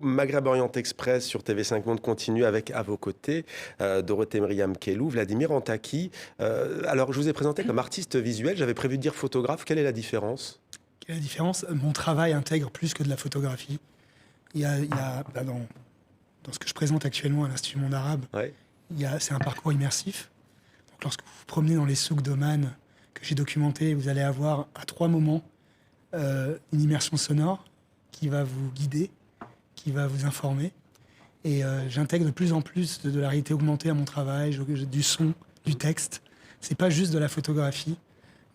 Maghreb Orient Express sur TV5 Monde continue avec à vos côtés Dorothée Myriam Kellou, Vladimir Antaki. Alors, je vous ai présenté comme artiste visuel, j'avais prévu de dire photographe. Quelle est la différence? Quelle est la différence? Mon travail intègre plus que de la photographie. Dans ce que je présente actuellement à l'Institut Monde Arabe, Ouais. c'est un parcours immersif. Donc, lorsque vous vous promenez dans les souks d'Oman que j'ai documenté, vous allez avoir à 3 moments une immersion sonore qui va vous guider, qui va vous informer. Et j'intègre de plus en plus de la réalité augmentée à mon travail, du son, du texte. C'est pas juste de la photographie.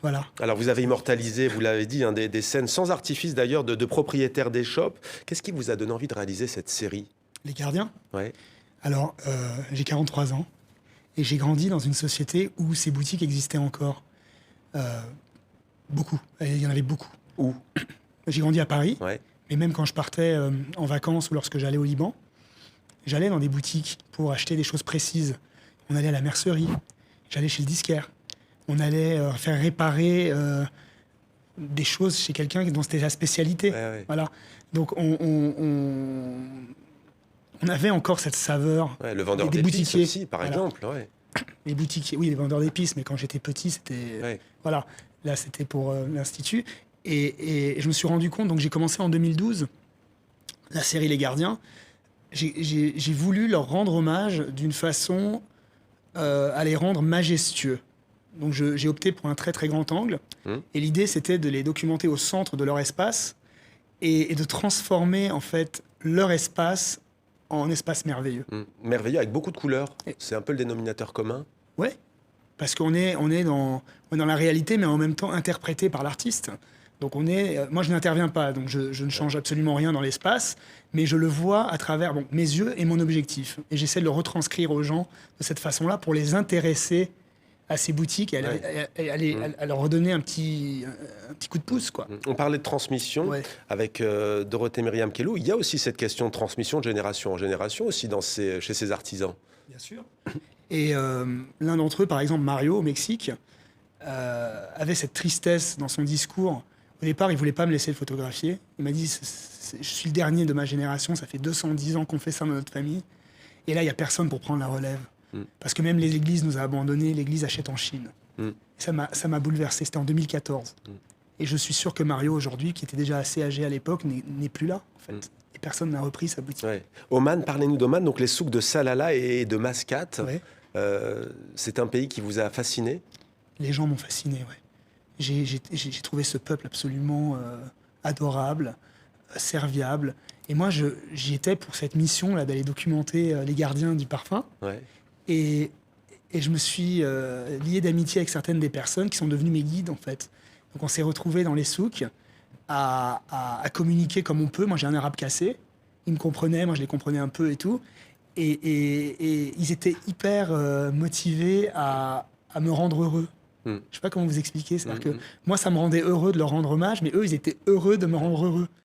Voilà. Alors, vous avez immortalisé, vous l'avez dit, des scènes sans artifice d'ailleurs de propriétaires d'échoppes. Qu'est-ce qui vous a donné envie de réaliser cette série? Les gardiens. Ouais. Alors, j'ai 43 ans et j'ai grandi dans une société où ces boutiques existaient encore. Beaucoup. Et il y en avait beaucoup. Où? J'ai grandi à Paris, Ouais. mais même quand je partais en vacances ou lorsque j'allais au Liban, j'allais dans des boutiques pour acheter des choses précises. On allait à la mercerie, j'allais chez le disquaire. On allait faire réparer des choses chez quelqu'un dont c'était la spécialité. Ouais, ouais. Voilà. Donc on avait encore cette saveur. Ouais, le vendeur des d'épices boutiquiers. aussi, par Voilà. exemple. Ouais. Les boutiquiers, oui, les vendeurs d'épices, mais quand j'étais petit, c'était... Ouais. Voilà, là, c'était pour l'Institut. Et je me suis rendu compte, donc j'ai commencé en 2012, la série Les Gardiens. J'ai voulu leur rendre hommage d'une façon à les rendre majestueux. Donc j'ai opté pour un très très grand angle. Et l'idée, c'était de les documenter au centre de leur espace et de transformer, en fait, leur espace en espace merveilleux. Merveilleux, avec beaucoup de couleurs. Et- C'est un peu le dénominateur commun. Ouais, parce qu'on est, on est dans la réalité, mais en même temps interprété par l'artiste. Donc moi je n'interviens pas, donc je ne change absolument rien dans l'espace, mais je le vois à travers mes yeux et mon objectif. Et j'essaie de le retranscrire aux gens de cette façon-là pour les intéresser à ces boutiques et à leur redonner un petit coup de pouce, quoi. On parlait de transmission Ouais. avec Dorothée Myriam Kellou. Il y a aussi cette question de transmission de génération en génération aussi chez ces artisans. Bien sûr. Et l'un d'entre eux, par exemple Mario, au Mexique, avait cette tristesse dans son discours. Au départ, il ne voulait pas me laisser le photographier. Il m'a dit, je suis le dernier de ma génération, ça fait 210 ans qu'on fait ça dans notre famille. Et là, il n'y a personne pour prendre la relève. Parce que même l'Église nous a abandonnés, l'Église achète en Chine. Et ça m'a bouleversé, c'était en 2014. Et je suis sûr que Mario, aujourd'hui, qui était déjà assez âgé à l'époque, n'est plus là, en fait. Et personne n'a repris sa boutique. Ouais. Oman, parlez-nous d'Oman, donc les souks de Salalah et de Mascate. Ouais. C'est un pays qui vous a fasciné? Les gens m'ont fasciné, ouais. J'ai trouvé ce peuple absolument adorable, serviable. Et moi, j'y étais pour cette mission là d'aller documenter les gardiens du parfum. Ouais. Et je me suis lié d'amitié avec certaines des personnes qui sont devenues mes guides, en fait. Donc on s'est retrouvés dans les souks à communiquer comme on peut. Moi, j'ai un arabe cassé. Ils me comprenaient, moi, je les comprenais un peu et tout. Et ils étaient hyper motivés à me rendre heureux. Je sais pas comment vous expliquer. C'est-à-dire que moi, ça me rendait heureux de leur rendre hommage, mais eux, ils étaient heureux de me rendre heureux.